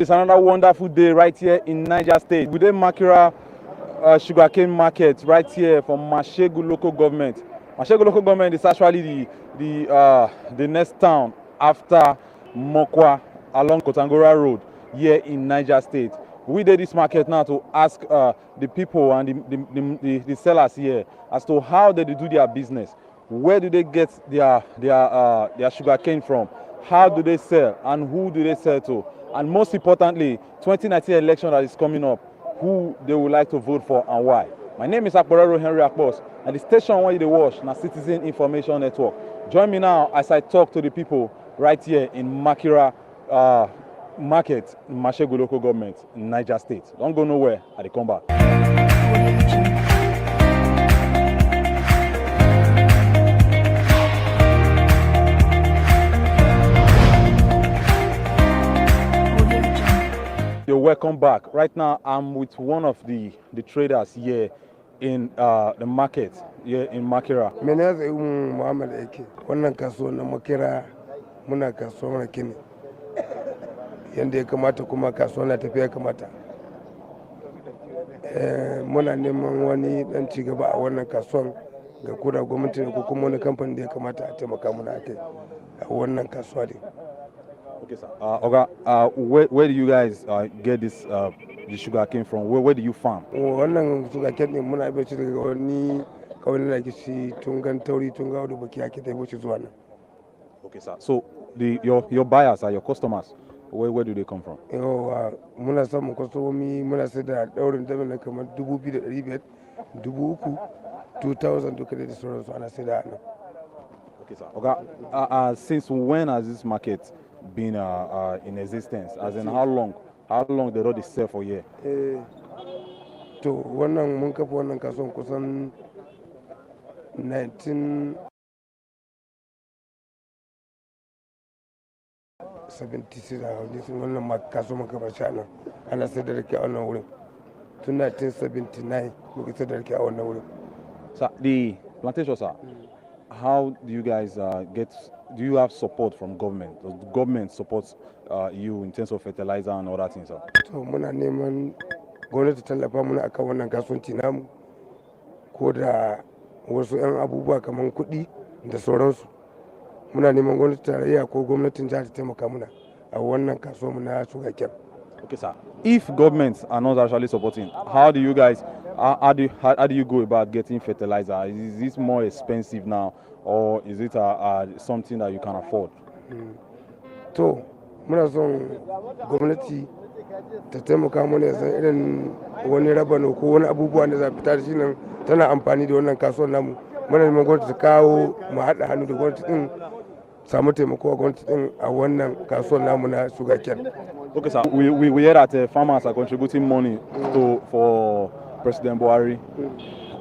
It's another wonderful day right here in Niger State. We're in Makira sugarcane market right here from Mashegu local government. Mashegu local government is actually the next town after Mokwa along Kotangora Road here in Niger State. We did this market now to ask the people and the sellers here as to how they do their business. Where do they get their sugarcane from? How do they sell and who do they sell to? And most importantly, 2019 election that is coming up, who they would like to vote for and why. My name is Akporero Henry Akpos, and the station where you watch na Citizen Information Network. Join me now as I talk to the people right here in Makira Market, Mashegu local government in Niger State. Don't go nowhere, I come back. You're welcome back. Right now, I'm with one of the traders here in the market here in Makira. Mene zai Muhammad Eke. Wannan kasuwa na Makira muna kasuwa na kini. Yanda ya kamata kuma kasuwa na tafiya kamata. Muna neman wani dan ci gaba a wannan kasuwan ga kura gwamnati ne ko kuma wani kamfani da ya kamata a taimaka mana akai a wannan kasuwa din. Okay, sir. Oga, where do you guys get this the sugar cane from? Where do you farm? Wannan sugar cane din muna bai shi daga wani kawai da ke shi tungan tauri tunga da baki ake tai wuce zuwa nan. Okay, sir. So your buyers are your customers. Where do they come from? Muna samun kwastomomi muna sai da daurin damin na kamar 2,500, 3,000, 2,000 duka da sauransu ana sai da nan. Okay, sir. Oga, since when has this market been in existence? As in how long they already sell for here? To wannan mun kafa wannan kasuwan kusan 1976 wannan kasuwan muka bar shi nan ana sai da rake a wannan wurin tun 1979 muka sai da rake a wannan wurin. Sir, the plantation, sir. How do you guys do you have support from government? Does the government support you in terms of fertilizer and other things, sir? To muna neman gwamnati tallafa muna akan wannan kasuwanci namu ko da wasu 'yan abubuwa kamar kuɗi da sauransu. Muna neman gwamnati tarayya ko gwamnatin jihar ta taimaka muna a wannan kasuwa na sugarcane. Okay, sir. If governments are not actually supporting, how do you guys how do you go about getting fertilizer? Is this more expensive now, or is it something that you can afford? To muna son gwamnati ta taimaka mana ya san irin wani rabano ko wani abubuwa da za fita da shi nan tana amfani da wannan kasuwar namu. Muna neman gwamnati ta kawo mu haɗa hannu da gwamnati din samu taimako a gwamnati din a wannan kasuwar namu na sugarcane. Okay, sir. We hear that farmers are contributing money for President Buhari.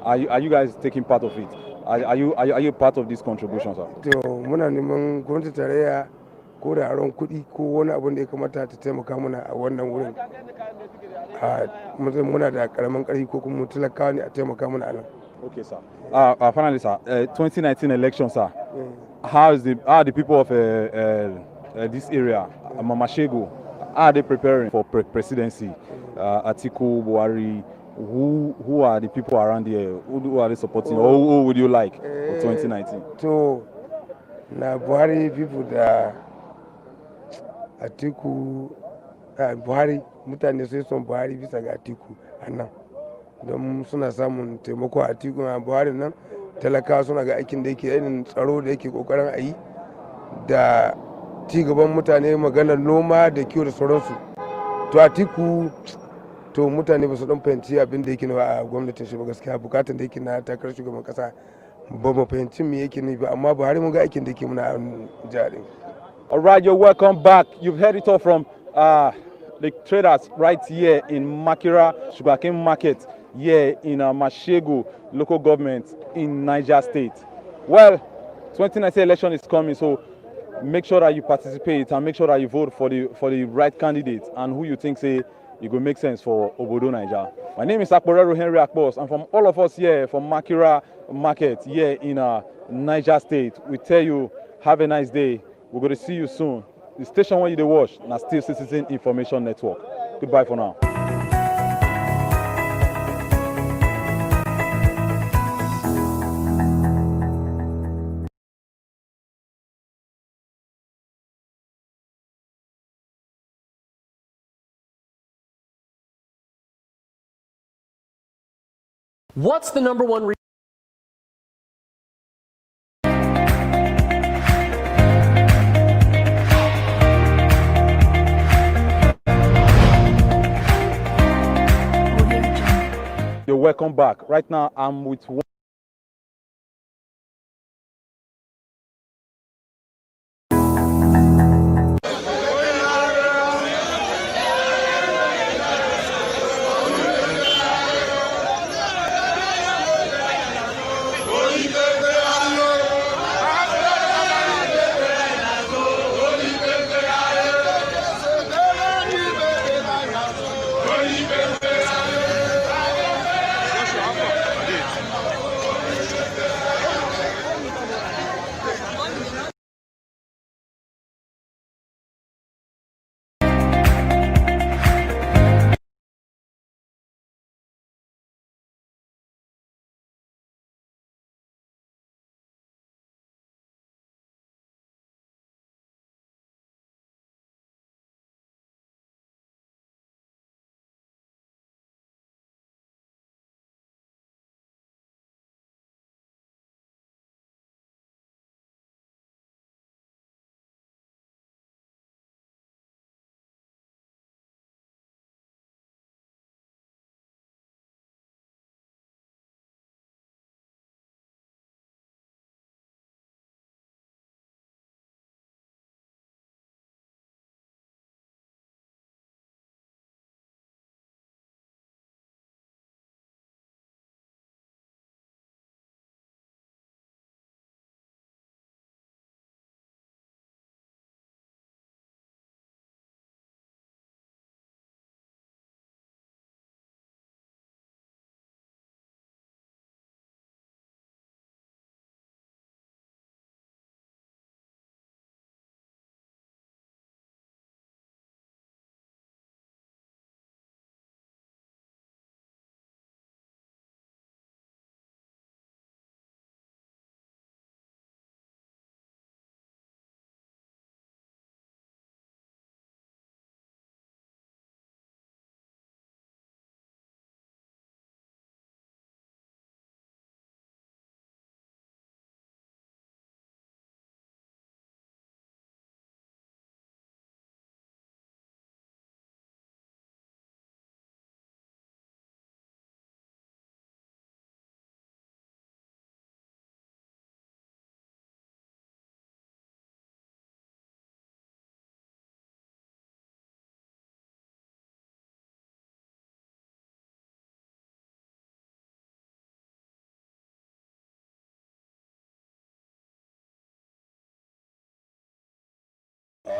Are you guys taking part of it? Are you part of this contribution, sir? To muna neman gwamnati tarayya ko da aron kuɗi ko wani abin da ya kamata ta taimaka mana a wannan wurin. Muna da karamin ƙarfi ko kuma talakawa ne a taimaka mana a nan. Okay, sir. Finally, sir, 2019 election, sir. How are the people of this area, Mashegu, are they preparing for presidency? Atiku, Buhari, who are the people around here? Who are they supporting? Or who would you like for 2019? So, na Buhari people da Atiku, Buhari mutane sai son Buhari bisa ga Atiku a nan. Don suna samun taimako a Atiku na Buhari nan, talakawa suna ga aikin da yake irin tsaro da yake kokarin a yi da cigaban mutane maganar noma da kiwo da sauransu. To Atiku to mutane ba su dan fahimci abin da yake a gwamnatin shi ba gaskiya bukatun da yake na takarar shugaban kasa ba mu fahimci me yake ne ba amma Buhari mun ga aikin da yake muna jihar. All right, you're welcome back. You've heard it all from the traders right here in Makira sugarcane market here in Mashegu local government in Niger State. Well, 2019 election is coming, so make sure that you participate and make sure that you vote for the right candidate and who you think say it will make sense for Obodo Niger. My name is Akporero Henry Akpos, and from all of us here from Makira Market here in Niger State, we tell you have a nice day. We're going to see you soon. The station where you dey watch na still Citizen Information Network. Goodbye for now. What's the number one reason? You're welcome back. Right now, I'm with one.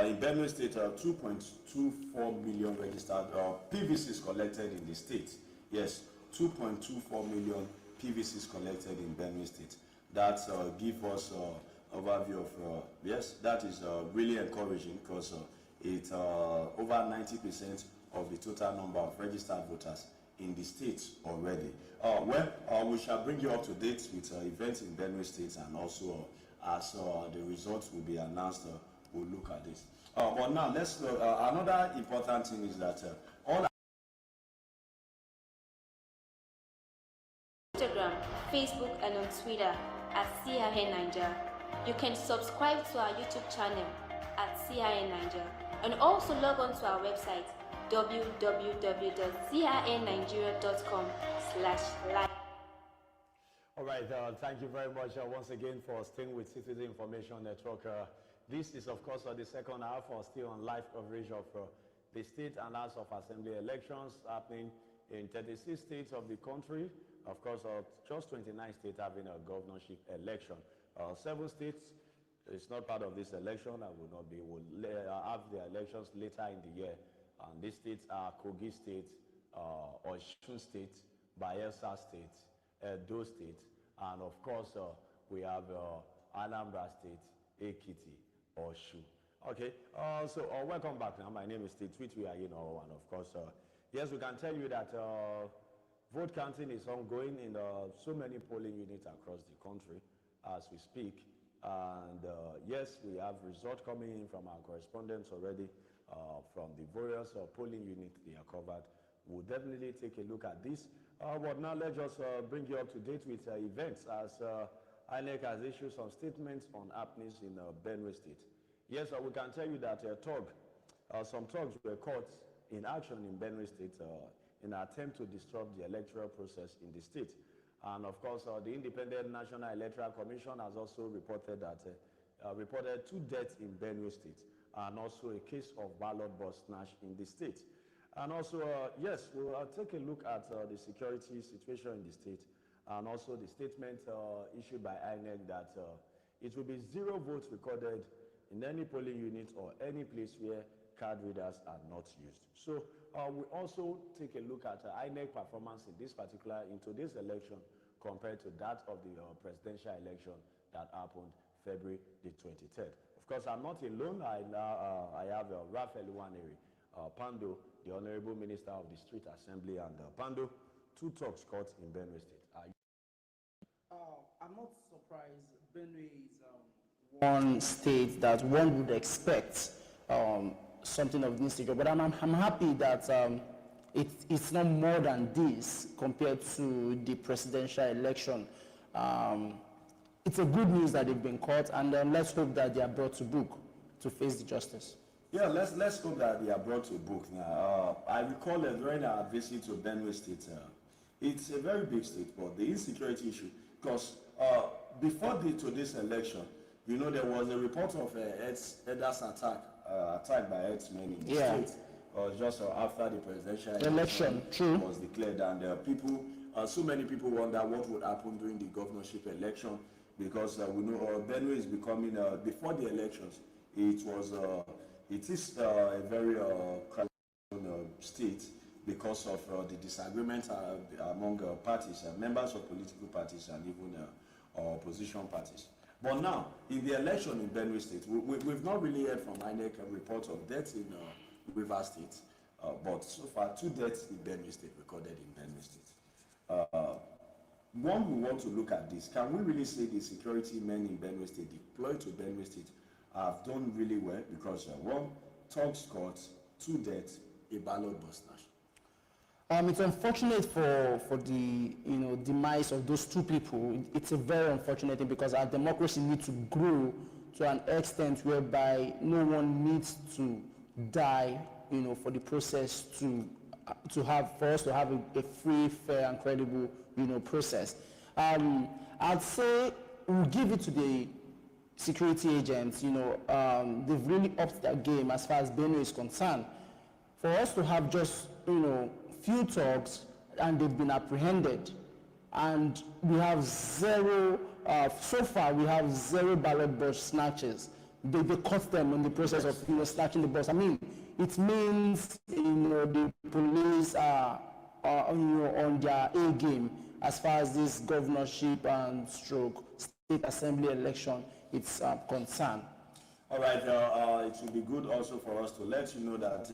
In Benue State, 2.24 million registered PVCs collected in the state. Yes, 2.24 million PVCs collected in Benue State. That gives us overview of, yes, that is really encouraging because it's over 90% of the total number of registered voters in the state already. We shall bring you up to date with events in Benue State, and also as the results will be announced, we'll look at this. But now let's another important thing is that all Instagram, Facebook, and on Twitter at CIA Niger. You can subscribe to our YouTube channel at CIA Niger, and also log on to our website www.cianigeria.com/live. All right, thank you very much once again for staying with Citizen Information Network. This is, of course, the second half, still on live coverage of the state and House of Assembly elections happening in 36 states of the country. Of course, just 29 states having a governorship election. 7 states is not part of this election and will not be. Will have their elections later in the year. And these states are Kogi State, Osun State, Bayelsa State, Edo State, and of course we have Anambra State, Ekiti, Osun. Okay, so welcome back now. My name is Steve Tweetwe, and of course, yes, we can tell you that vote counting is ongoing in so many polling units across the country as we speak. And yes, we have results coming in from our correspondents already from the various polling units they are covered. We'll definitely take a look at this. But now let's just bring you up to date with events as INEC has issued some statements on happenings in Benue State. Yes, we can tell you that some thugs were caught in action in Benue State in an attempt to disrupt the electoral process in the state. And of course, the Independent National Electoral Commission has also reported that reported 2 deaths in Benue State and also a case of ballot box snatch in the state. And also, yes, we'll take a look at the security situation in the state and also the statement issued by INEC that it will be 0 votes recorded in any polling unit or any place where card readers are not used. So we also take a look at INEC performance in today's election compared to that of the presidential election that happened February the 23rd. Of course, I'm not alone. I have Raphael Iwaneri, Pando, the Honorable Minister of the Street Assembly, and Pando, 2 thugs caught in Benue State. I'm not surprised. Benue is one state that one would expect something of this nature, but I'm happy that it's not more than this compared to the presidential election. It's a good news that they've been caught, and let's hope that they are brought to book to face the justice. Yeah, let's hope that they are brought to book now. I recall during our visit to Benue State, it's a very big state, but the insecurity issue, because before today's election, there was a report of Edas attack by herdsmen in the state, just after the presidential election was declared, and so many people wonder what would happen during the governorship election, because we know Benue is becoming, before the elections, it is a very crowded state because of the disagreement among parties, members of political parties, and even opposition parties. But now, in the election in Benue State, we've not really heard from INEC reports of deaths in Rivers State, but so far 2 deaths in Benue State recorded in Benue State. One, we want to look at this. Can we really say the security men in Benue State, deployed to Benue State, have done really well? Because 1, thugs caught, 2 deaths, a ballot box snatch. It's unfortunate for the demise of those 2 people. It's a very unfortunate thing because our democracy needs to grow to an extent whereby no one needs to die, for the process for us to have a free, fair, and credible, process. I'd say we'll give it to the security agents. They've really upped their game as far as Benue is concerned. For us to have just, few thugs and they've been apprehended, and we have 0, so far we have 0 ballot box snatches. They caught them in the process of snatching the box. I mean, it means the police are on their A game as far as this governorship and stroke state assembly election is concerned. All right, it will be good also for us to let you know that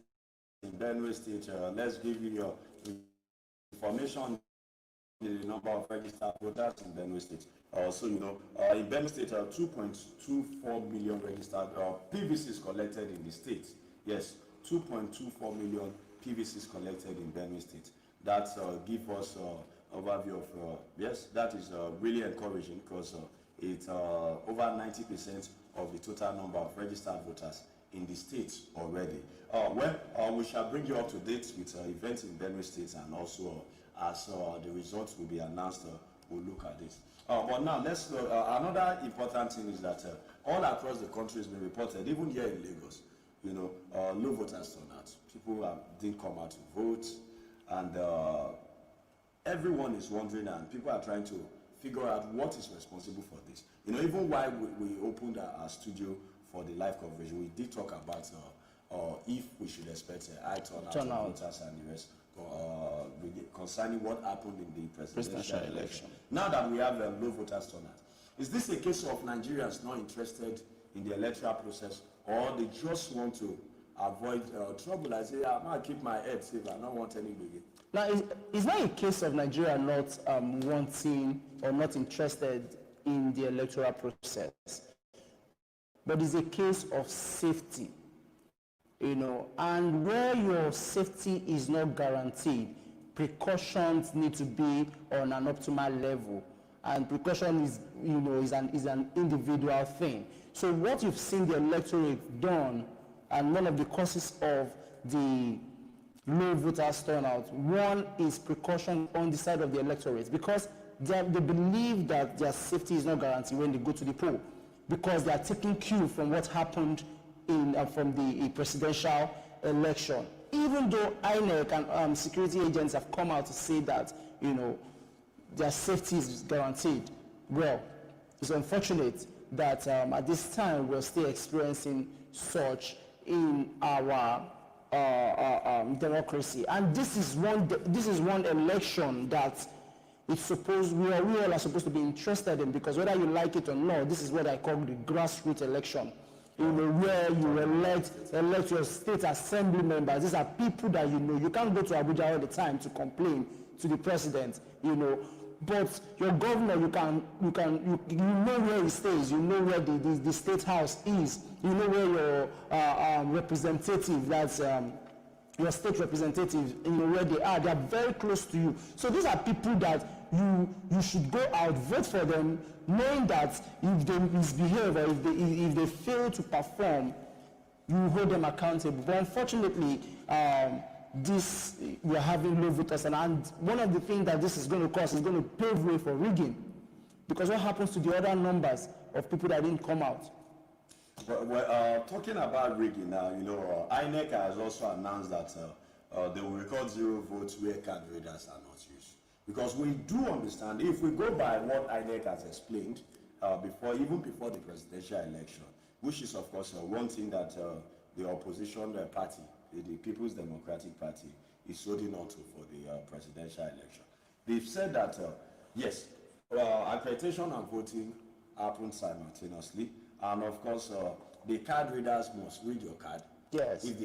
in Benue State, let's give you your information on the number of registered voters in Benue State. So, in Benue State, 2.24 million registered PVCs collected in the state. Yes, 2.24 million PVCs collected in Benue State. That gives us overview of, yes, that is really encouraging because it's over 90% of the total number of registered voters in the state already. We shall bring you up to date with events in Benue State, and also as the results will be announced, we'll look at this. But now, let's another important thing is that all across the country has been reported, even here in Lagos, low voters turnout. People didn't come out to vote, and everyone is wondering, and people are trying to figure out what is responsible for this. Even while we opened our studio for the live coverage, we did talk about if we should expect a high turnout of voters and the rest concerning what happened in the presidential election. Now that we have low voters turnout, is this a case of Nigerians not interested in the electoral process, or they just want to avoid trouble. I say, I'm going to keep my head safe. I don't want any biggie. Now, it's not a case of Nigeria not wanting or not interested in the electoral process, but it's a case of safety, you know, and where your safety is not guaranteed, precautions need to be on an optimal level, and precaution is, you know, is an individual thing. So what you've seen the electorate done, and one of the causes of the low voters turnout, one is precaution on the side of the electorate, because they believe that their safety is not guaranteed when they go to the poll, because they are taking cue from what happened in from the presidential election. Even though INEC and security agents have come out to say that, you know, their safety is guaranteed, well, it's unfortunate that at this time we're still experiencing such in our democracy. And this is one election that it's supposed, we all are supposed to be interested in, because whether you like it or not, this is what I call the grassroots election. You know, where you elect your state assembly members. These are people that you know. You can't go to Abuja all the time to complain to the president, you know. But your governor, you know where he stays. You know where the state house is. You know where your representative, that's your state representatives, you know where they are. They are very close to you. So these are people that you should go out, vote for them, knowing that if they misbehave or if they fail to perform, you hold them accountable. But unfortunately, we are having low voters, and one of the things that this is going to cause is going to pave way for rigging, because what happens to the other numbers of people that didn't come out? Well, talking about rigging now, you know, INEC has also announced that they will record 0 votes where card readers are not used. Because we do understand, if we go by what INEC has explained even before the presidential election, which is of course one thing that the opposition party, the People's Democratic Party, is holding on to for the presidential election. They've said that yes, accreditation and voting happen simultaneously, and of course the card readers must read your card. Yes. If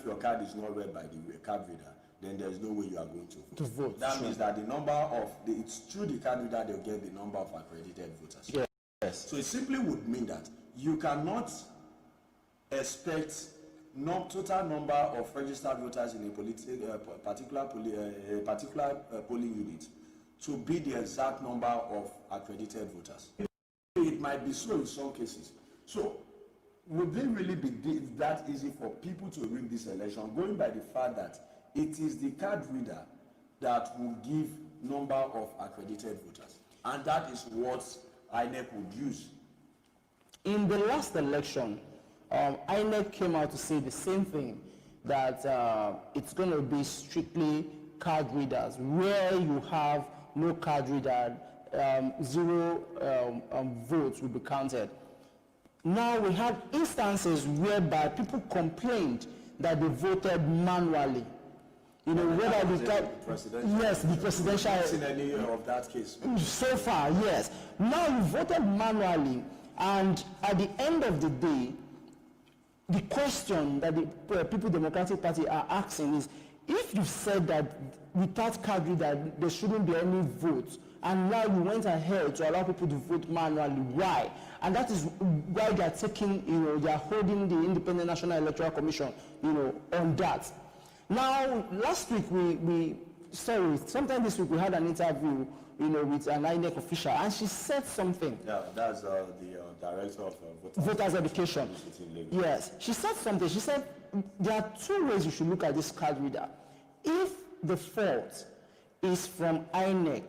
your card is not read by the card reader, then there's no way you are going to vote. That sure. means that the number of it's through the card reader they'll get the number of accredited voters. Yes. So it simply would mean that you cannot expect total number of registered voters in a particular polling unit to be the exact number of accredited voters. It might be so in some cases. So would it really be that easy for people to rig this election, going by the fact that it is the card reader that will give number of accredited voters, and that is what INEC would use? In the last election, INEC came out to say the same thing, that it's going to be strictly card readers. Where you have no card reader, 0 votes will be counted. Now we have instances whereby people complained that they voted manually. You know, whether the presidential. Seen any of that case? So far, yes. Now you voted manually, and at the end of the day, the question that the People's Democratic Party are asking is, if you said that without card reader there shouldn't be any votes, and now you went ahead to allow people to vote manually, why? And that is why they are taking, you know, they are holding the Independent National Electoral Commission, you know, on that. Now, last week sometime this week we had an interview, you know, with an INEC official, and she said something. Yeah, that's the director of Voters Education. Yes, she said something. She said there are 2 ways you should look at this card reader. If the fault is from INEC,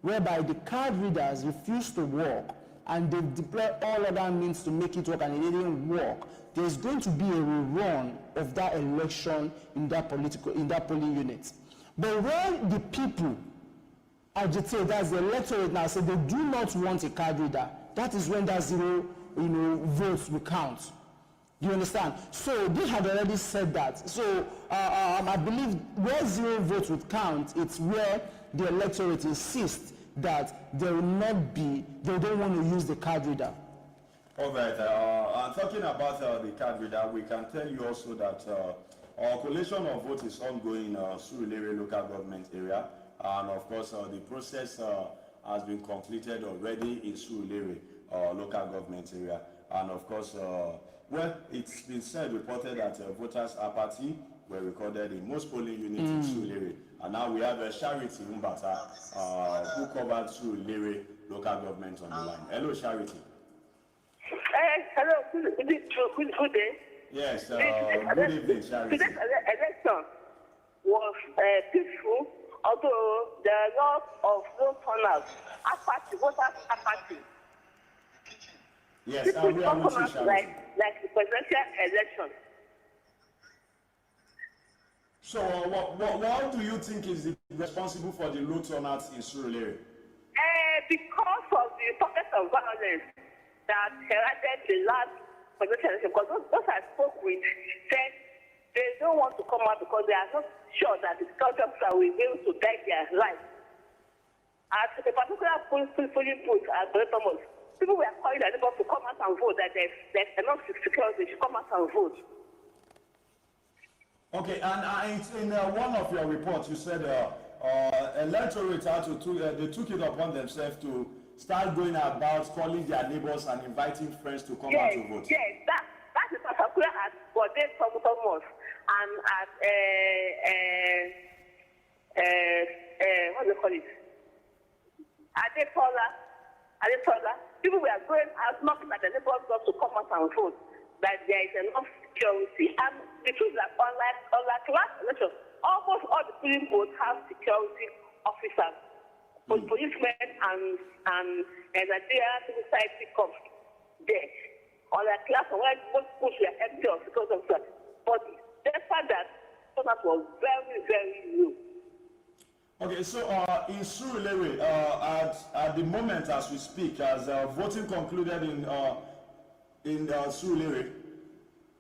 whereby the card readers refuse to work and they deploy all other means to make it work and it didn't work, there's going to be a rerun of that election in that polling unit. But when the people agitate, that's the electorate now, say they do not want a card reader, that is when that 0, you know, votes will count. Do you understand? So they had already said that. So I believe where 0 votes would count, it's where the electorate insists that there will not be, they don't want to use the card reader. All right. And talking about the card reader, we can tell you also that our collation of votes is ongoing in Surulere local government area, and of course the process has been completed already in Surulere local government area, and of course, well, it's been reported that voters apathy were recorded in most polling units in Surulere, and now we have Charity Umbata who covered Surulere local government on the line. Hello, Charity. Hello, good day. Yes, good evening, Charity. Today's election was peaceful, although there are lots of low turnout. Apathy, voters apathy. Yes, People we don't are come with you, out Charity. like the presidential election. So, what do you think is responsible for the low turnout in Surulere? Because of the pockets of violence that heralded the last presidential election, because those I spoke with said they don't want to come out because they are not sure that the security officer will be able to guide their life. At a particular polling booth at Thomas, people were calling their neighbors to come out and vote, that there's enough security, they should come out and vote. Okay, and in one of your reports, you said electorate they took it upon themselves to start going about calling their neighbors and inviting friends to come out to vote. Yes, that's a particular at Bode Thomas and at what do you call it? Adepola. People were going out knocking at the neighbors' doors to come out and vote. That there is enough security, and the truth is that unlike last election, almost all the polling booths have security officers, policemen, and Nigerian civil society comes there. Unlike last one, when most booths were empty of security officers, but despite that, turnout was very, very low. Okay, so in Surulere, at the moment as we speak, has voting concluded in Surulere?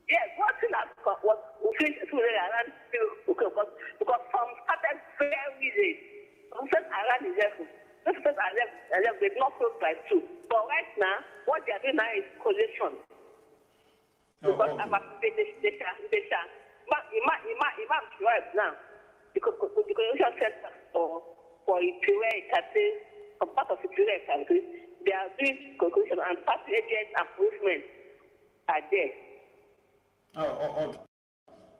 Yes, voting was finished in Surulere around 3 o'clock because some started very late. Some started around 11. Some started at 11. They did not close by 2. But right now, what they are doing now is collation. Because Imam Shuaib now, because the collation center for Ipire, some part of Ipire, they are doing collation, and party agents and policemen are there. Okay.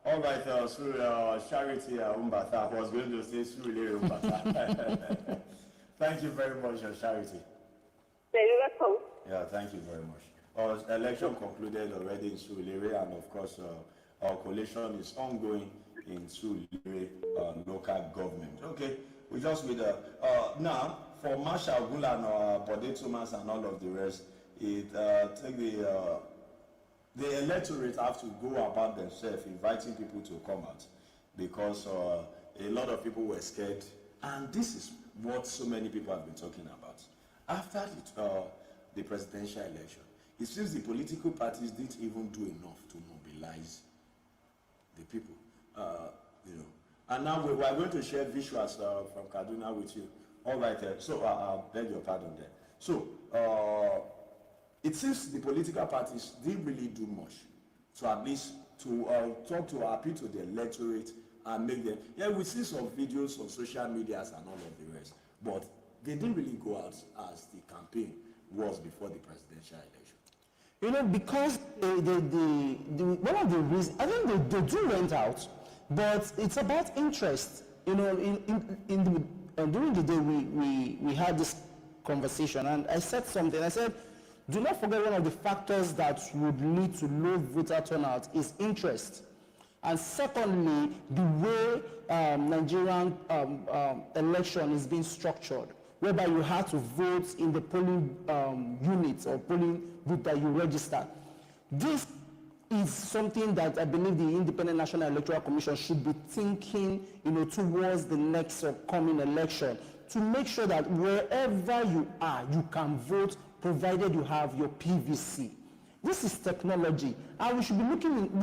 All right, so Charity Umbata, I was going to say Surulere Umbata. Thank you very much, Charity. You're welcome. Yeah, thank you very much. Election concluded already in Surulere, and of course, our collation is ongoing in Surulere local government. Okay, we just with now for Marshal Gulan, Bode Thomas, and all of the rest, it take the electorate have to go about themselves inviting people to come out, because a lot of people were scared, and this is what so many people have been talking about. After the presidential election, it seems the political parties didn't even do enough to mobilize the people, And now we are going to share visuals from Kaduna with you. All right, so I beg your pardon there. So it seems the political parties didn't really do much to at least to talk to appeal to the electorate and make them. Yeah, we see some videos on social medias and all of the rest, but they didn't really go out as the campaign was before the presidential election. Because one of the reasons, I think they do went out, but it's about interest. During the day we had this conversation, and I said something. I said, do not forget one of the factors that would lead to low voter turnout is interest. And secondly, the way Nigerian election is being structured, whereby you have to vote in the polling units or polling booth that you register. This is something that I believe the Independent National Electoral Commission should be thinking, towards the next upcoming election, to make sure that wherever you are, you can vote, provided you have your PVC. This is technology, and we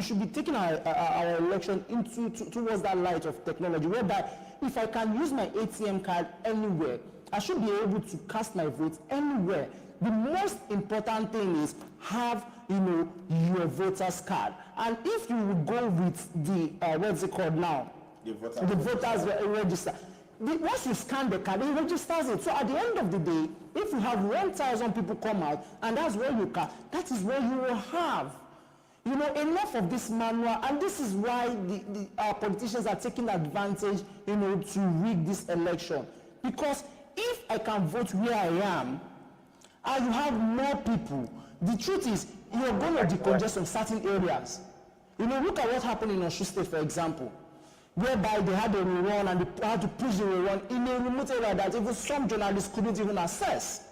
should be taking our election towards that light of technology, whereby if I can use my ATM card anywhere, I should be able to cast my vote anywhere. The most important thing is have, your voter's card. And if you will go with the, what's it called now? The voters register. Once you scan the card, it registers it. So at the end of the day, if you have 1,000 people come out, and that's where you can, that is where you will have. Enough of this manual, and this is why our politicians are taking advantage, to rig this election. Because if I can vote where I am, and you have more people, the truth is, you're going to decongest certain areas. Look at what happened in Osun State, for example, whereby they had a rerun and they had to push the rerun in a remote area that even some journalists couldn't even access.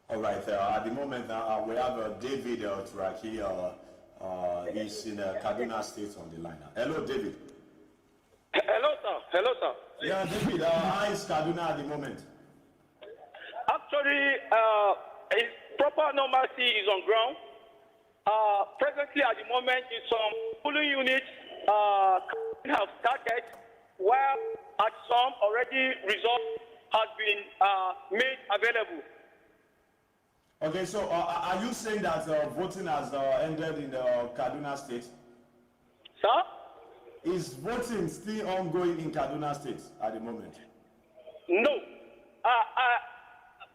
All right, at the moment now, we have David Turaki. He's in Kaduna State on the line now. Hello, David. Hello, sir. Yeah, David, how is Kaduna at the moment? Actually, proper normalcy is on ground. Presently, at the moment, in some polling units have started, while at some already results has been made available. Okay, so are you saying that voting has ended in Kaduna State? Sir? Is voting still ongoing in Kaduna State at the moment? No.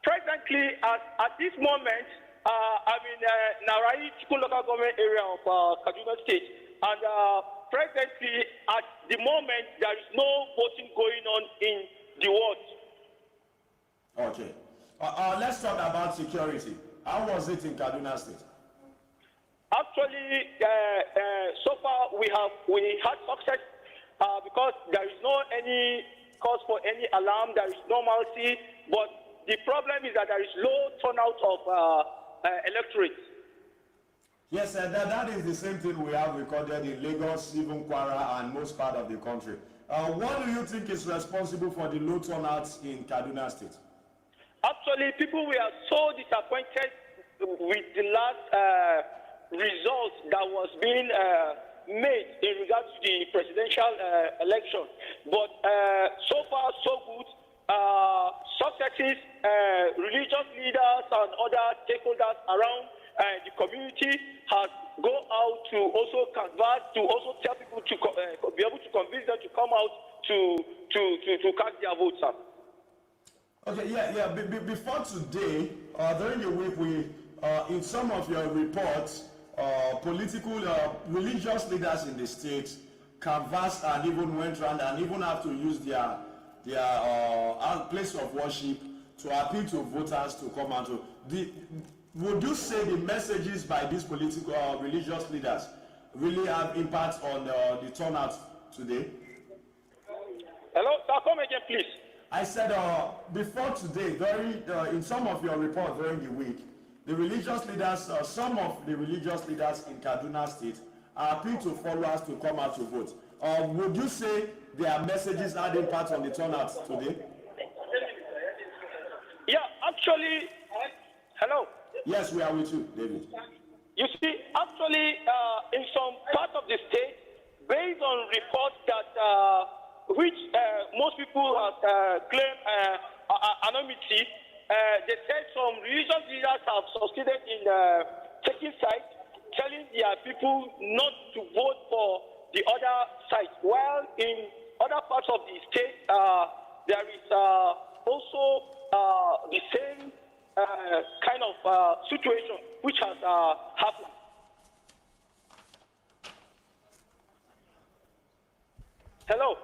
Presently, at this moment, I'm in Narai Chikun local government area of Kaduna State. And presently, at the moment, there is no voting going on in the ward. Okay. Let's talk about security. How was it in Kaduna State? Actually, so far we had success because there is no any cause for any alarm. There is normalcy, but the problem is that there is low turnout of electorate. Yes, that is the same thing we have recorded in Lagos, even Kwara, and most part of the country. What do you think is responsible for the low turnout in Kaduna State? Actually, people were so disappointed with the last result that was being made in regards to the presidential election. But so far, so good. Successes, religious leaders and other stakeholders around the community have go out to also canvass, to also tell people to be able to convince them to come out to cast their votes. Okay, yeah. Before today, during the week, we in some of your reports, political, religious leaders in the state canvassed and even went around and even have to use their place of worship to appeal to voters to come out to. Would you say the messages by these political religious leaders really have impact on the turnout today? Hello, sir, come again, please. I said before today, in some of your reports during the week, the religious leaders, some of the religious leaders in Kaduna State appeal to followers to come out to vote. Would you say their messages had impact on the turnout today? Yeah, actually, hello. Yes, we are with you, David. You see, actually, in some part of the state, based on reports that which most people have claimed anonymity, they said some religious leaders have succeeded in taking sides, telling their people not to vote for the other side. While in other parts of the state, there is also the same kind of situation which has happened. Hello?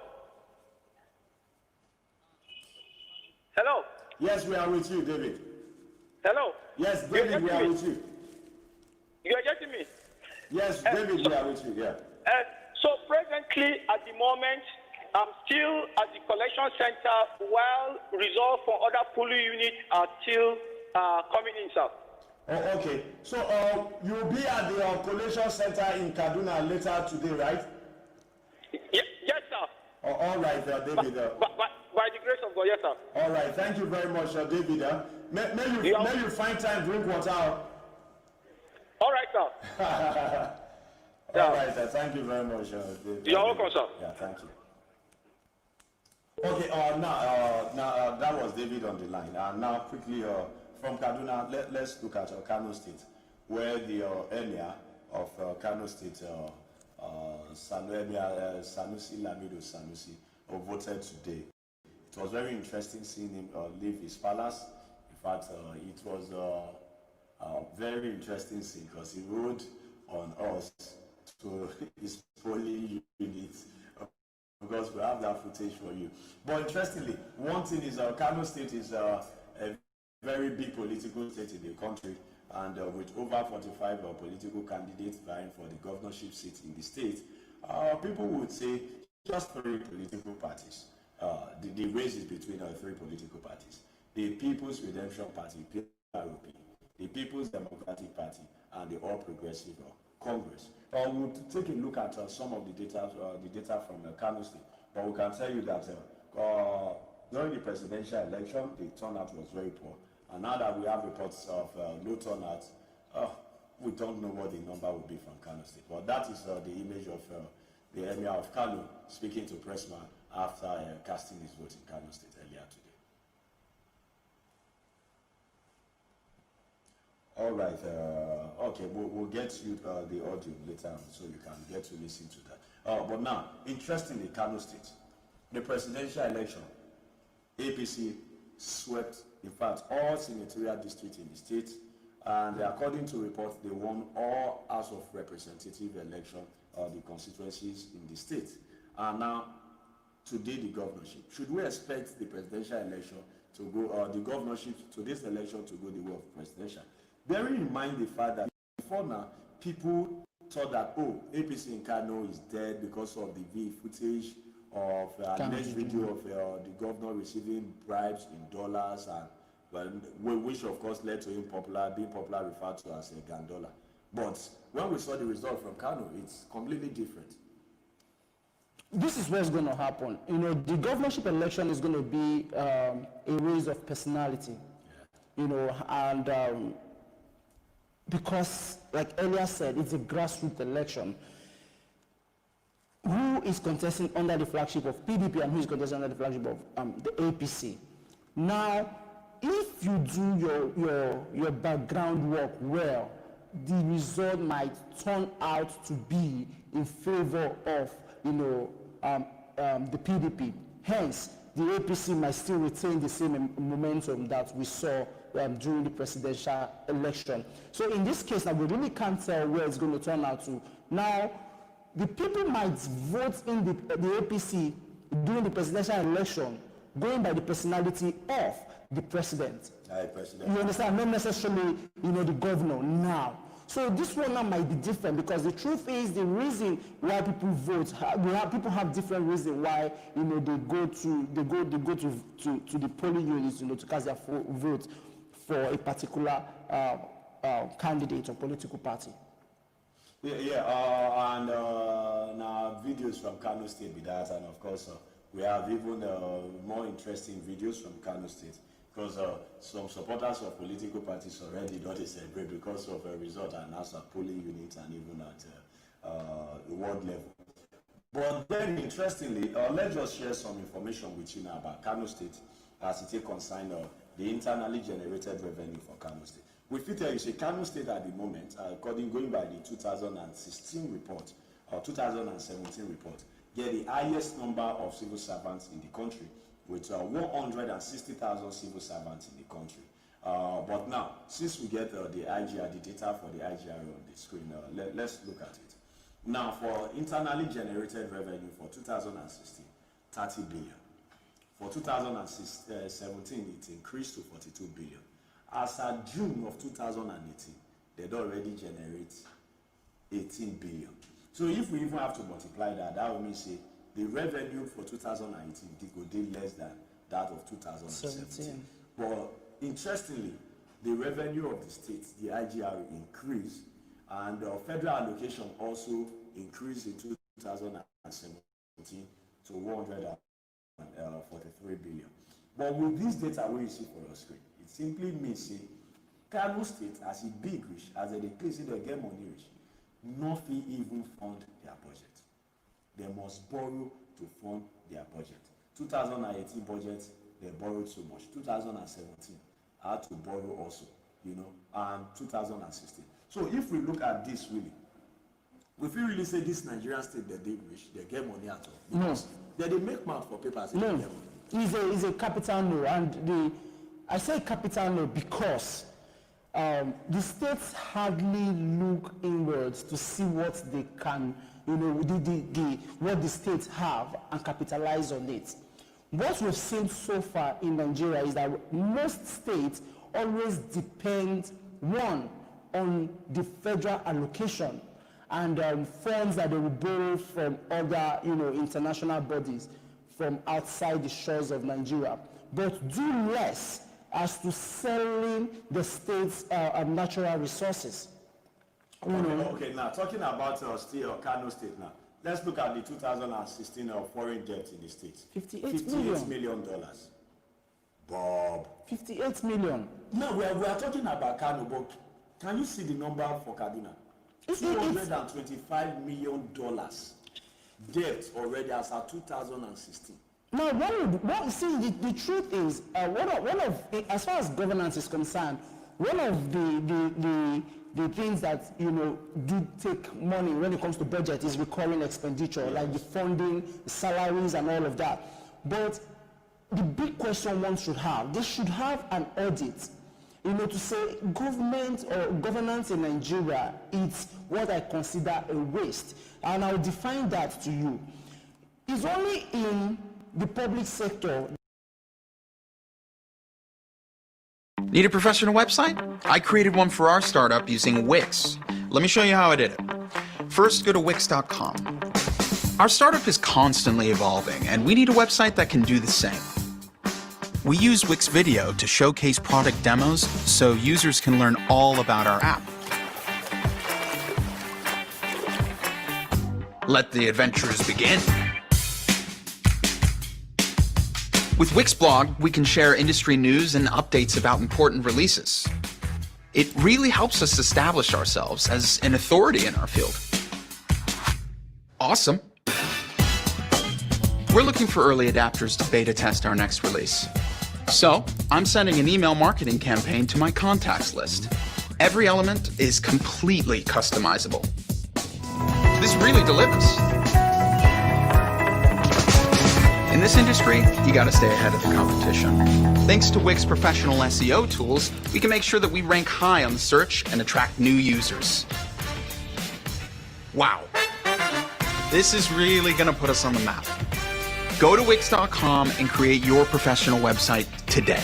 Hello? Yes, we are with you, David. Hello? Yes, David, we are with you. You are getting me? Yes, David, we are with you, yeah. So presently, at the moment, I'm still at the collection center while results from other polling units are still coming in, sir. Oh, okay. So you'll be at the collation center in Kaduna later today, right? Yes, sir. Oh, all right, David. By the grace of God, yes, sir. All right, thank you very much, David. May you find time, drink water. All right, sir. All right, thank you very much, David. You're welcome, sir. Yeah, thank you. Okay, that was David on the line. And now quickly from Kaduna, let's look at Kano State, where the emir of Kano State, Sanusi Lamido Sanusi, voted today. It was very interesting seeing him leave his palace. In fact, it was very interesting scene because he rode on us to his polling unit because we have that footage for you. But interestingly, one thing is Kano State is a very big political state in the country, and with over 45 political candidates vying for the governorship seat in the state, people would say just three political parties. The race is between three political parties: the People's Redemption Party, PRP, the People's Democratic Party, and the All Progressive Congress. We'll take a look at some of the data from Kano State, but we can tell you that during the presidential election, the turnout was very poor. And now that we have reports of low turnout, we don't know what the number will be from Kano State. But that is the image of the Emir of Kano speaking to pressman after casting his vote in Kano State earlier today. All right. Okay, we'll get you the audio later on so you can get to listen to that. But now, interestingly, Kano State, the presidential election, APC swept, in fact, all senatorial districts in the state, and according to reports, they won all House of Representative election, the constituencies in the state. And now, today, the governorship. Should we expect the presidential election to go, the governorship to this election to go the way of presidential? Bearing in mind the fact that before now, people thought that, oh, APC in Kano is dead because of the footage of alleged video of the governor receiving bribes in dollars, and which of course led to him being popular referred to as a Gandola. But when we saw the result from Kano, it's completely different. This is what's going to happen. You know, the governorship election is going to be a race of personality. Yeah. You know, and because, like earlier said, it's a grassroots election. Who is contesting under the flagship of PDP and who is contesting under the flagship of the APC? Now, if you do your background work well, the result might turn out to be in favor of, you know, the PDP. Hence, the APC might still retain the same momentum that we saw during the presidential election. So in this case, now we really can't tell where it's going to turn out to. Now, the people might vote in the APC during the presidential election, going by the personality of the president. You understand? Not necessarily, you know, the governor now. So this one now might be different because the truth is the reason why people vote. People have different reasons why, you know, they go to the polling units, you know, to cast their vote for a particular candidate or political party. And now videos from Kano State be that, and of course we have even more interesting videos from Kano State, because some supporters of political parties already don't celebrate because of a result announced at polling units and even at the world level. But then interestingly, let's just share some information with you now about Kano State as it concerns the internally generated revenue for Kano State. We fit tell you, say Kano State at the moment, going by the 2016 report, or 2017 report, get the highest number of civil servants in the country, with 160,000 civil servants in the country. But now, since we get the IGR, the data for the IGR on the screen, let's look at it. Now, for internally generated revenue for 2016, 30 billion. For 2017, it increased to 42 billion. As at June of 2018, they'd already generate 18 billion. So if we even have to multiply that, that would mean say the revenue for 2019 could be less than that of 2017. But interestingly, the revenue of the states, the IGR, increased, and the federal allocation also increased in 2017 to 143 billion. But with this data we see for your screen, it simply means say Kano State, as a big rich, as a place they get money rich, nothing even fund their budget. They must borrow to fund their budget. 2018 budget, they borrowed so much. 2017, I had to borrow also, and 2016. So if we look at this really, we feel really say this Nigerian state that they rich, they get money at all. Because they make mouth for papers. No, it's a capital no. And I say capital no because the states hardly look inwards to see what they can, what the states have and capitalize on it. What we've seen so far in Nigeria is that most states always depend, one, on the federal allocation and funds that they will borrow from other, international bodies from outside the shores of Nigeria, but do less as to selling the state's natural resources. Okay, now talking about still Kano State now. Let's look at the 2016 foreign debt in the state. $58 million. Bob. 58 million. No, we are talking about Kano, but can you see the number for Kaduna? $225 million debt already as of 2016. Now, the truth is, one of as far as governance is concerned, one of the things that do take money when it comes to budget is recurring expenditure, like the funding, salaries, and all of that. But the big question one should have, they should have an audit, to say government or governance in Nigeria, it's what I consider a waste, and I'll define that to you. It's only in the public sector. Need a professional website? I created one for our startup using Wix. Let me show you how I did it. First, go to Wix.com. Our startup is constantly evolving, and we need a website that can do the same. We use Wix Video to showcase product demos so users can learn all about our app. Let the adventures begin. With Wix Blog, we can share industry news and updates about important releases. It really helps us establish ourselves as an authority in our field. Awesome. We're looking for early adapters to beta test our next release. So, I'm sending an email marketing campaign to my contacts list. Every element is completely customizable. This really delivers. In this industry, you gotta stay ahead of the competition. Thanks to Wix professional SEO tools, we can make sure that we rank high on the search and attract new users. Wow. This is really gonna put us on the map. Go to Wix.com and create your professional website today.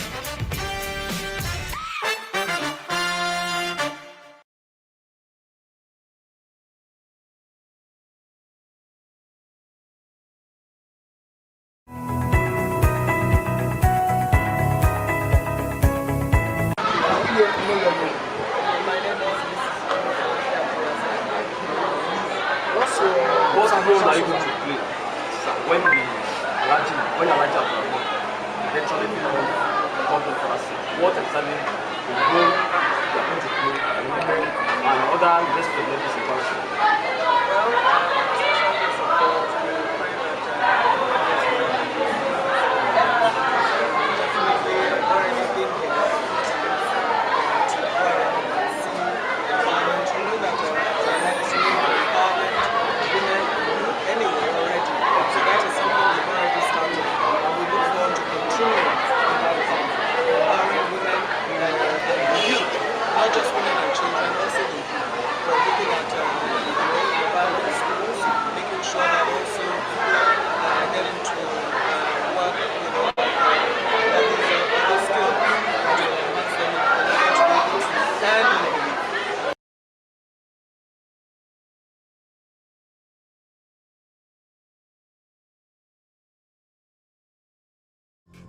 What role are you going to play when you're launching a product, eventually become public person? What exactly the role you are going to play and other investment levels in policy?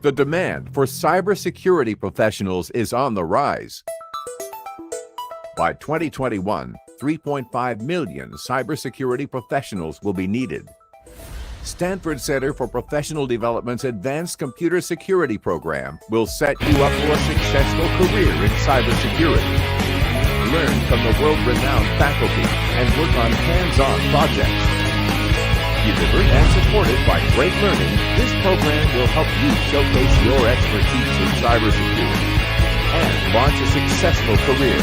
The demand for cybersecurity professionals is on the rise. By 2021, 3.5 million cybersecurity professionals will be needed. Stanford Center for Professional Development's Advanced Computer Security program will set you up for a successful career in cybersecurity. Learn from the world-renowned faculty and work on hands-on projects. Delivered and supported by Great Learning, this program will help you showcase your expertise in cybersecurity and launch a successful career.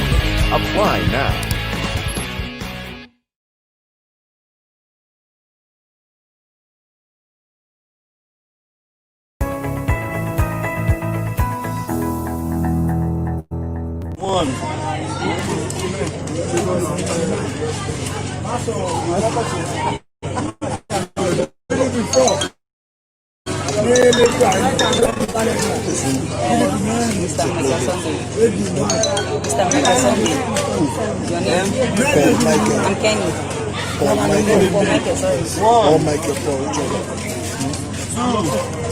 Apply now. Mr. Mega Sunday. Your name? Michael. I'm Kenny. Paul Michael. Paul Michael, sorry. Paul Michael Paul John.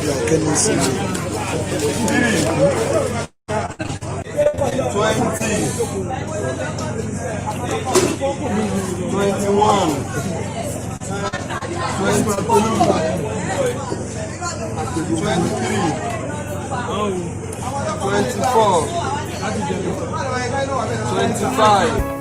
Yeah, Kenny City. 25.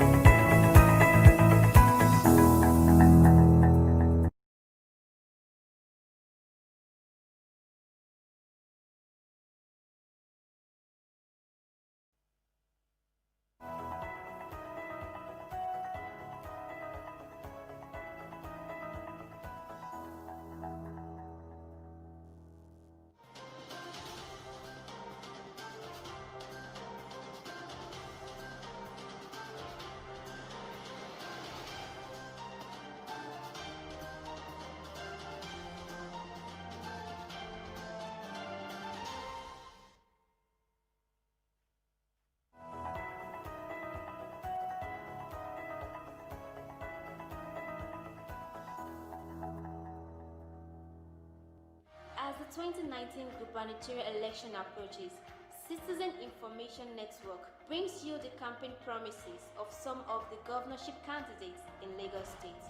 As the 2019 gubernatorial election approaches, Citizen Information Network brings you the campaign promises of some of the governorship candidates in Lagos State.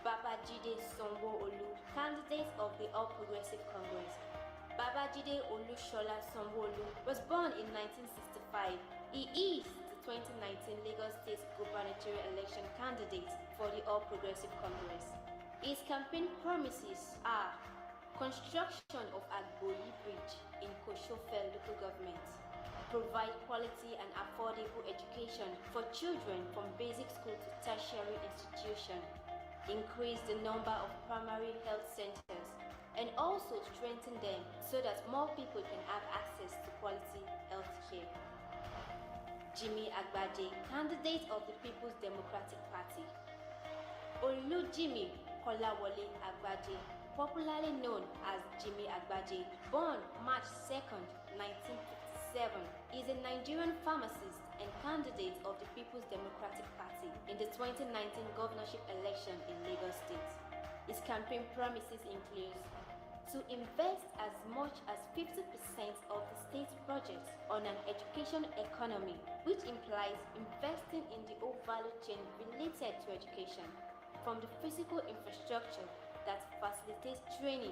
Babajide Sanwo-Olu, candidate of the All Progressive Congress. Babajide Olushola Sanwo-Olu was born in 1965. He is the 2019 Lagos State gubernatorial election candidate for the All Progressive Congress. His campaign promises are construction of Agboyi Bridge in Koshofel local government, provide quality and affordable education for children from basic school to tertiary institution, increase the number of primary health centers, and also strengthen them so that more people can have access to quality health care. Jimmy Agbaje, candidate of the People's Democratic Party. Olujimi Kolawole Agbaje, popularly known as Jimmy Agbaje, born March 2nd, 1957, is a Nigerian pharmacist and candidate of the People's Democratic Party in the 2019 governorship election in Lagos State. His campaign promises include to invest as much as 50% of the state's budget on an education economy, which implies investing in the whole value chain related to education, from the physical infrastructure that facilitates training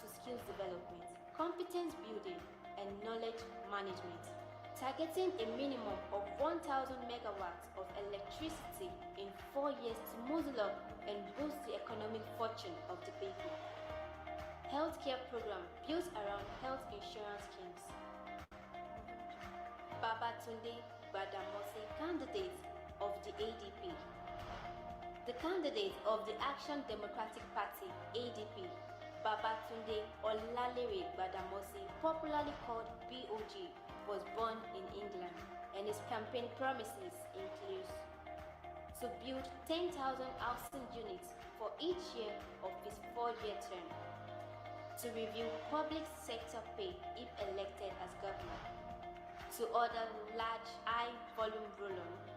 to skills development, competence building, and knowledge management, targeting a minimum of 1,000 megawatts of electricity in 4 years to muzzle up and boost the economic fortune of the people. Healthcare program built around health insurance schemes. Babatunde Gbadamosi, candidate of the ADP. The candidate of the Action Democratic Party, ADP, Babatunde Olalere Gbadamosi, popularly called BOG, was born in England, and his campaign promises include to build 10,000 housing units for each year of his 4-year term, to review public sector pay if elected as governor, to order large, high-volume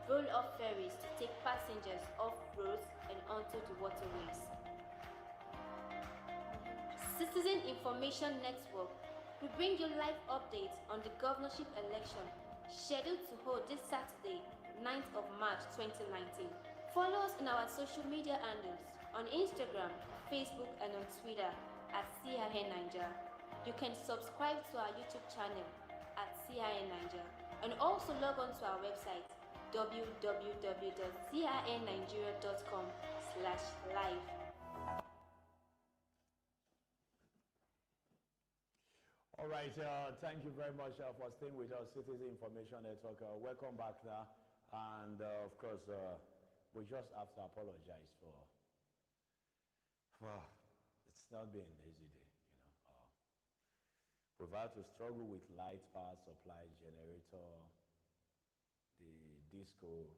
roll-off ferries to take passengers off roads and onto the waterways. Citizen Information Network will bring you live updates on the governorship election scheduled to hold this Saturday, 9th of March 2019. Follow us on our social media handles on Instagram, Facebook, and on Twitter at CIA Niger. You can subscribe to our YouTube channel at CIA Niger, and also log on to our website www.cianigeria.com/live. All right, thank you very much for staying with us, Citizen Information Network. Welcome back now. And of course, we just have to apologize for, well, it's not been an easy day, you know. We've had to struggle with light power supply, generator, the disco,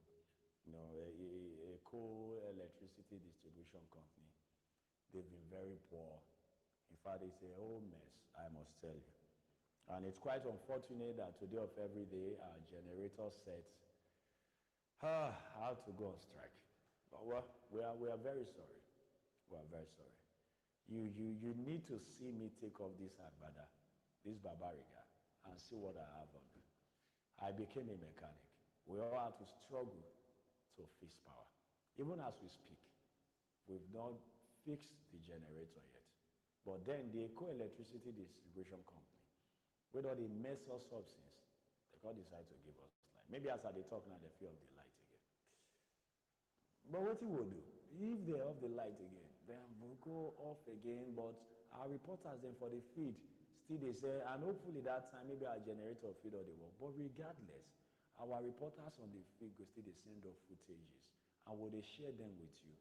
you know, a coal electricity distribution company. They've been very poor. In fact, it's a whole mess, I must tell you. And it's quite unfortunate that today of every day, our generator sets had to go on strike. But well, we are very sorry. We are very sorry. You need to see me take off this agbada, this barbariga, and see what I have on. I became a mechanic. We all had to struggle to fix power. Even as we speak, we've not fixed the generator yet. But then the eco-electricity distribution company, whether they mess us up since, they can't decide to give us light. Maybe as they talk now, they feel of the light again. But what we will do, if they off the light again, then we'll go off again, but our reporters then for the feed, still they say, and hopefully that time, maybe our generator feed or the work. But regardless, our reporters on the feed go still they send off footages, and will they share them with you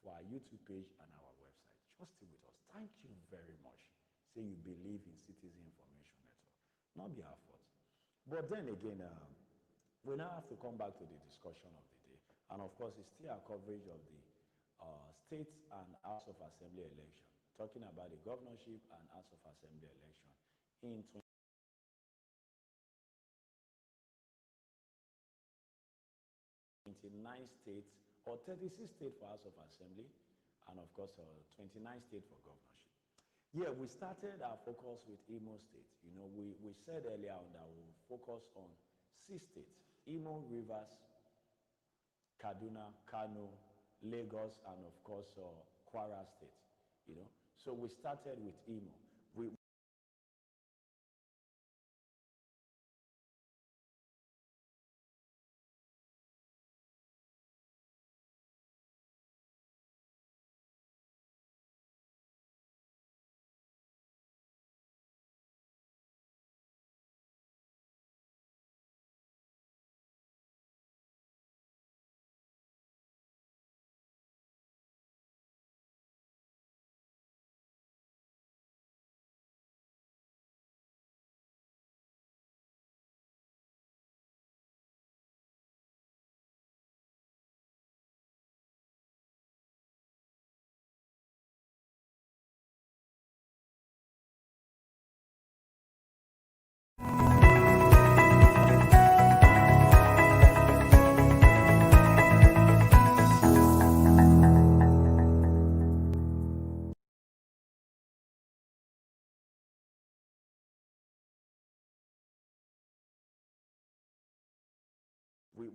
for our YouTube page and our website. Just stay with us. Thank you very much. Say you believe in Citizen Information Network. Not be our fault. But then again, we now have to come back to the discussion of the day. And of course, it's still our coverage of the State and House of Assembly election, talking about the governorship and House of Assembly election in 29 states, or 36 states for House of Assembly, and of course, 29 states for governorship. Yeah, we started our focus with Imo State. You know, we said earlier on that we'll focus on 6 states: Imo, Rivers, Kaduna, Kano, Lagos, and of course, Kwara State. You know, so we started with Imo.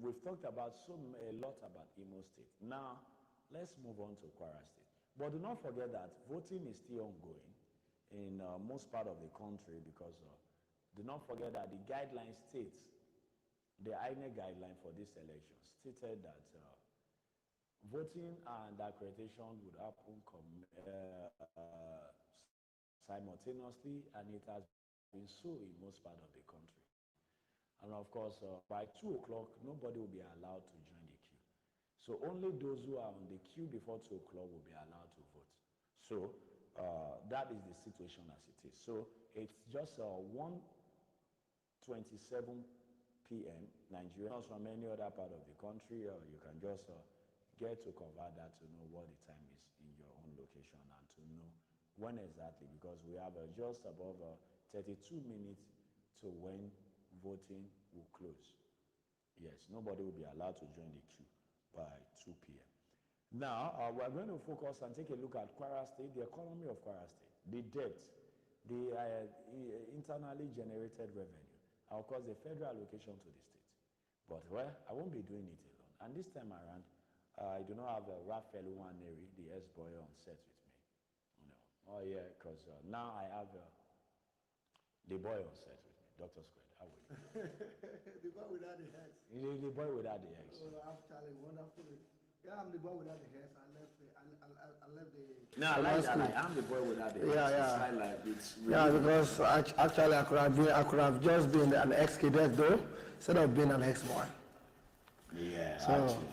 We've talked about a lot about Imo State. Now, let's move on to Kwara State. But do not forget that voting is still ongoing in most part of the country, because do not forget that the guideline states, the INEC guideline for this election stated that voting and accreditation would happen simultaneously, and it has been so in most part of the country. And of course, by 2 o'clock, nobody will be allowed to join the queue. So only those who are on the queue before 2 o'clock will be allowed to vote. So that is the situation as it is. So it's just 1:27 p.m. Nigerians from any other part of the country, or you can just get to convert that to know what the time is in your own location and to know when exactly, because we have just above 32 minutes to when voting will close. Yes, nobody will be allowed to join the queue by 2 p.m. Now, we're going to focus and take a look at Kwara State, the economy of Kwara State, the debt, the internally generated revenue, and of course the federal allocation to the state. But, well, I won't be doing it alone. And this time around, I do not have Raphael Waneri, the S-boy, on set with me. You know. Oh, yeah, because now I have the boy on set with me, Dr. Squared. How are you? The boy without the X. The boy without the X. Oh, actually, wonderful. Yeah, I'm the boy without the hair. I left the. No, I like that. Like, I'm the boy without the Yeah, hair. yeah. Like, it's really Yeah, because actually I could have just been an ex-cadet though, instead of being an ex-boy. Yeah, So, actually.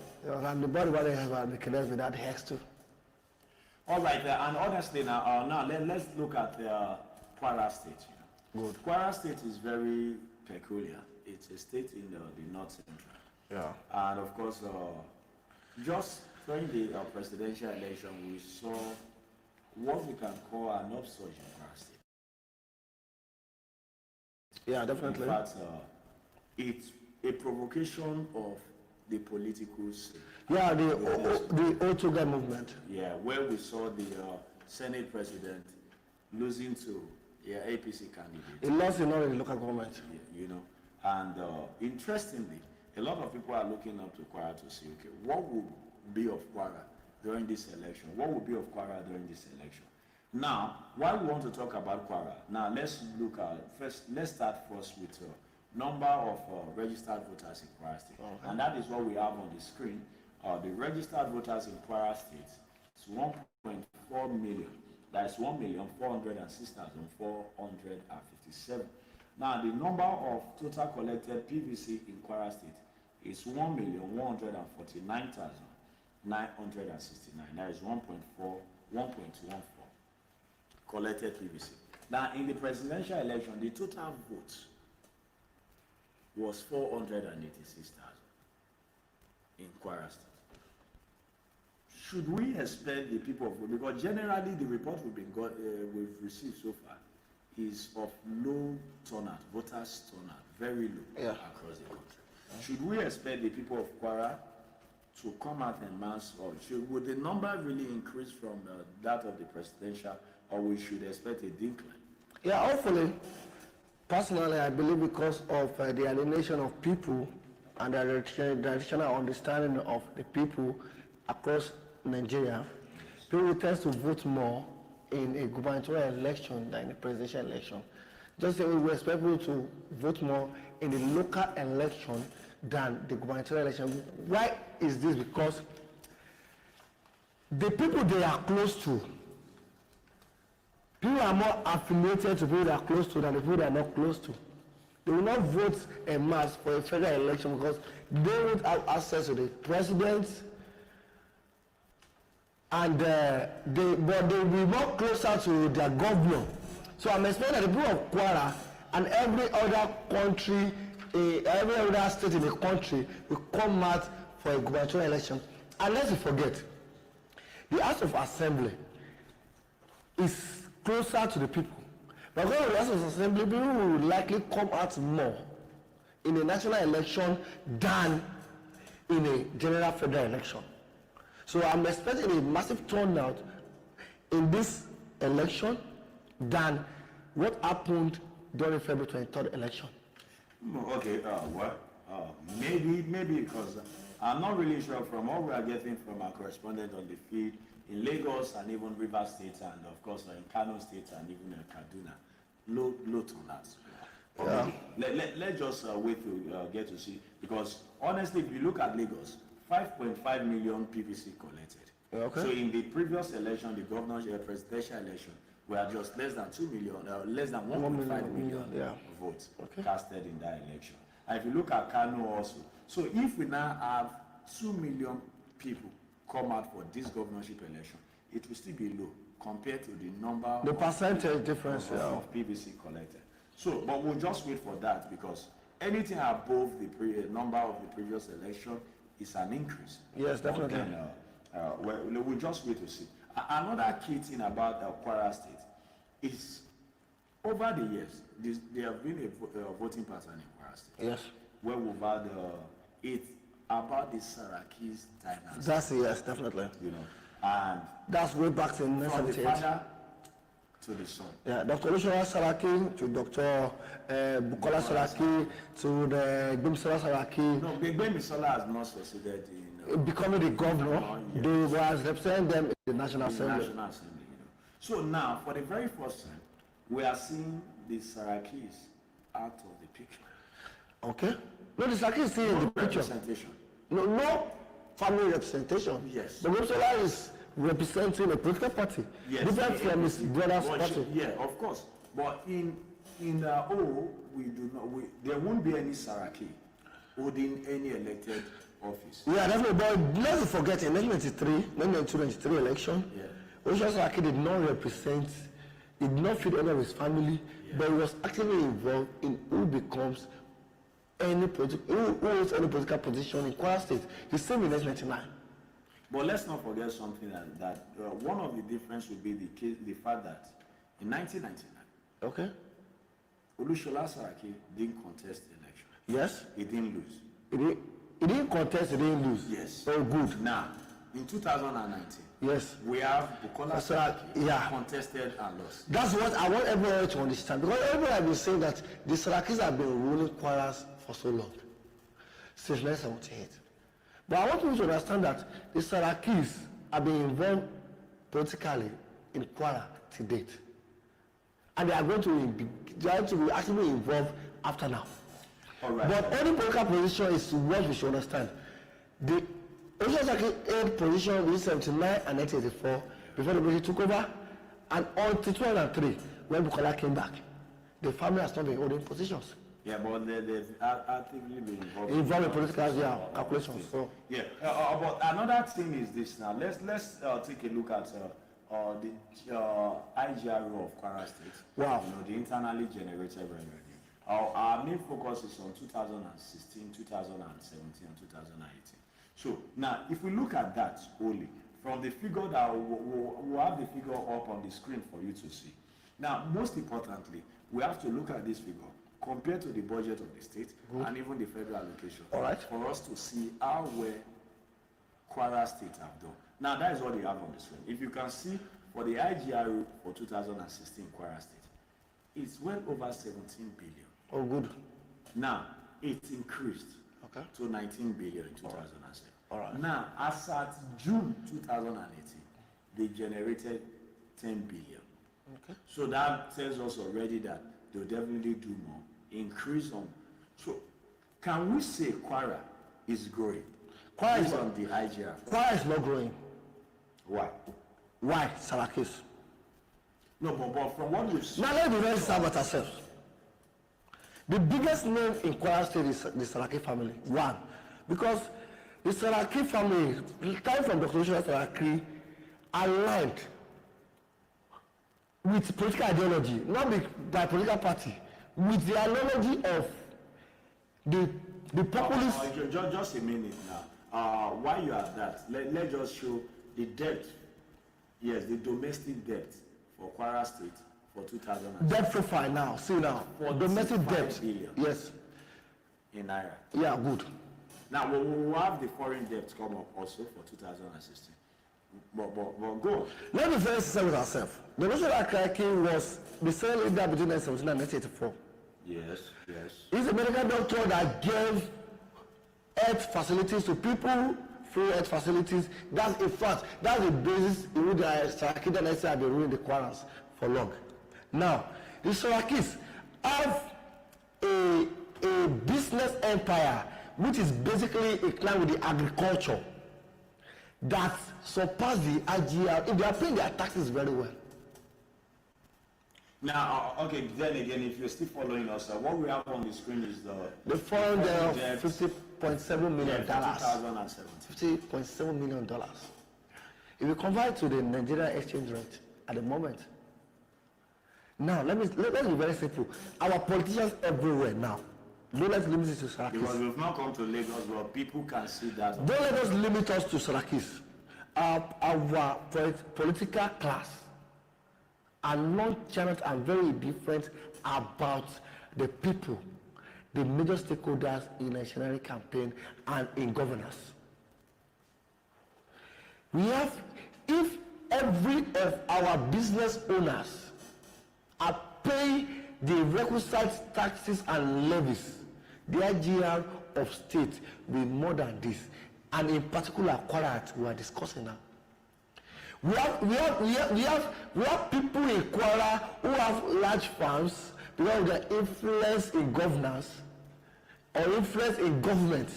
I'm the boy without the hair, but I'm the cadet without the hair too. All right, and honestly now, let's look at Kwara State. Good. Kwara State is very peculiar. It's a state in the North Central. Yeah. And of course, just during the presidential election, we saw what we can call an upsurge in Kwara State. Yeah, definitely. In fact, it's a provocation of the political scene. Yeah, the O2 movement. Yeah, where we saw the Senate president losing to APC candidate. He lost in all the local government. Yeah, and interestingly, a lot of people are looking up to Kwara to see, okay, what would be of Kwara during this election? What would be of Kwara during this election? Now, why we want to talk about Kwara? Now, let's start first with number of registered voters in Kwara State. Okay. And that is what we have on the screen. The registered voters in Kwara State is 1.4 million. That's 1,406,457. Now, the number of total collected PVC in Kwara State is 1,149,969. That is 1.14 collected PVC. Now, in the presidential election, the total votes was 486,000 in Kwara State. Should we expect the people of, because generally the report we've received so far is of low turnout, voters turnout, very low across the country. Should we expect the people of Kwara to come out en masse, or would the number really increase from that of the presidential, or we should expect a decline? Yeah, hopefully. Personally, I believe because of the alienation of people and the traditional understanding of the people across Nigeria, people tend to vote more in a gubernatorial election than in a presidential election. Just say we expect people to vote more in the local election than the gubernatorial election. Why is this? Because the people they are close to, people are more affiliated to people they are close to than the people they are not close to. They will not vote en masse for a federal election because they won't have access to the president, and but they will be more closer to their governor. So I'm expecting that the people of Kwara and every other country, every other state in the country will come out for a gubernatorial election. And let's not forget, the House of Assembly is closer to the people. But when the House of Assembly, people will likely come out more in a national election than in a general federal election. So I'm expecting a massive turnout in this election than what happened during February 23rd election. Okay, maybe because I'm not really sure from what we are getting from our correspondent on the field in Lagos and even Rivers State, and of course in Kano State and even in Kaduna, low turnouts. Let's just wait to get to see, because honestly, if you look at Lagos, 5.5 million PVC collected. Okay. So in the previous election, the governorship presidential election, we are just less than 2 million, less than 1.5 million votes casted in that election. And if you look at Kano also, so if we now have 2 million people come out for this governorship election, it will still be low compared to the number the percentage difference of PVC collected. So, but we'll just wait for that, because anything above the number of the previous election is an increase. Yes, definitely. We'll just wait to see. Another key thing about Kwara State is, over the years, there have been a voting pattern in Kwara State. Yes. Where we've had it about the Sarakis dynasty. That's yes, definitely. And that's way back in 1978. From the father to the son. Yeah, Dr. Olusola Saraki to Dr. Bukola Saraki to the Gbemisola Saraki. No, Gbemisola has not succeeded in becoming the governor. Yes. They was representing them in the National Assembly. So now, for the very first time, we are seeing the Sarakis out of the picture. Okay. No, the Sarakis is still in the picture. Representation. No family representation. Yes. But Gomsola is representing a political party, Yes. different from his brother's party. Yeah, of course. But in we do not. There won't be any Saraki holding any elected office. Yeah, definitely. But let's forget in 1993 election, Osho Saraki did not represent, did not fit any of his family, but he was actively involved in who becomes who holds any political position in Kwara State. He same in 1999. But let's not forget something that one of the difference would be the fact that in 1999, okay, Olushola Saraki didn't contest the election. Yes. He didn't lose. He didn't contest, he didn't lose. Yes. Oh, good. Now, in 2019, yes, we have Bukola Saraki contested and lost. That's what I want everyone to understand, because everyone has been saying that the Sarakis have been ruling Kwaras for so long, since 1978. But I want you to understand that the Sarakis have been involved politically in Kwara to date. And they are going to be actively involved after now. All right. But any political position is what we should understand. The Osho Saraki held position between 1979 and 1984 before the British took over, and until 2003 when Bukola came back, the family has not been holding positions. Yeah, but they've actively been involved in political calculations. So. Yeah, but another thing is this now. Let's take a look at the IGRO of Kwara State. Wow. You know, the internally generated revenue. Our main focus is on 2016, 2017, and 2018. So now, if we look at that only, from the figure that we'll have the figure up on the screen for you to see. Now, most importantly, we have to look at this figure compared to the budget of the state and even the federal allocation. All right. For us to see how well Kwara State have done. Now, that is what they have on the screen. If you can see, for the IGRO for 2016 Kwara State, it's well over 17 billion. Oh, good. Now, it increased to 19 billion in 2007. All right. Now, as at June 2018, they generated 10 billion. Okay. So that tells us already that they'll definitely do more, increase on. So, can we say Kwara is growing? Kwara is on the IGR. Kwara is not growing. Why? Why Sarakis? No, but from what we've seen. Now let me be very sad about ourselves. The biggest name in Kwara State is the Saraki family. One, because the Saraki family, coming from Dr. Oshun Saraki, aligned with political ideology, not by political party, with the ideology of the populist. Just a minute now. While you are that, let's just show the debt. Yes, the domestic debt for Kwara State for 2000. Debt profile now. See now. Domestic debt. Billion. Yes. In Naira. Yeah, good. Now we will have the foreign debt come up also for 2016. But go on. Let me very sincere with ourselves. The National Akraki was the same leader between 1979 and 1984. Yes, yes. He's a medical doctor that gave health facilities to people, free health facilities. That's in fact, that's the basis in which the Saraki and have been ruling the Kwaras for long. Now, the Sarakis have a business empire which is basically inclined with the agriculture that surpass the IGR if they are paying their taxes very well. Now, okay, then again, if you're still following us, what we have on the screen is the foreign debt of $50.7 million. $50.7 million. If you convert to the Nigerian exchange rate at the moment, now let's be very simple. Our politicians everywhere now. Don't let's limit it to Sarakis. Because we've not come to Lagos where people can see that. Don't let us limit us to Sarakis. Our political class are nonchalant and very different about the people, the major stakeholders in the national campaign and in governance. We have, if every of our business owners are paying the requisite taxes and levies, the IGR of state will be more than this, and in particular Kwara we are discussing now. We have people in Kwara who have large farms because of their influence in governance or influence in government,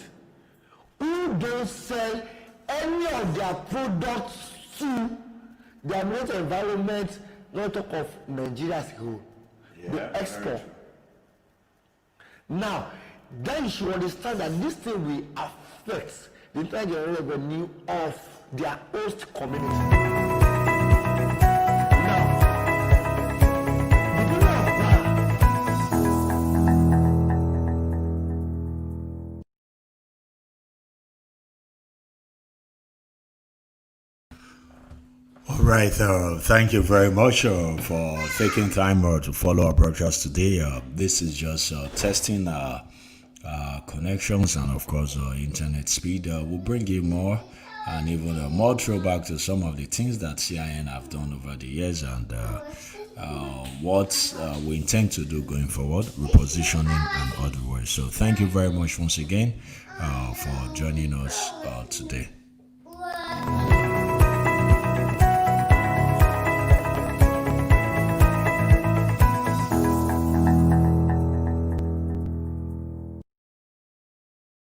who don't sell any of their products to their military environment, not talk of Nigeria as a whole. They export. Now, then you should understand that this thing will affect the entire general revenue of their host community. All right, thank you very much for taking time to follow our broadcast today. This is just testing connections and, of course, internet speed. We'll bring you more and even more throwback to some of the things that CIN have done over the years and what we intend to do going forward, repositioning and other ways. So thank you very much once again for joining us today.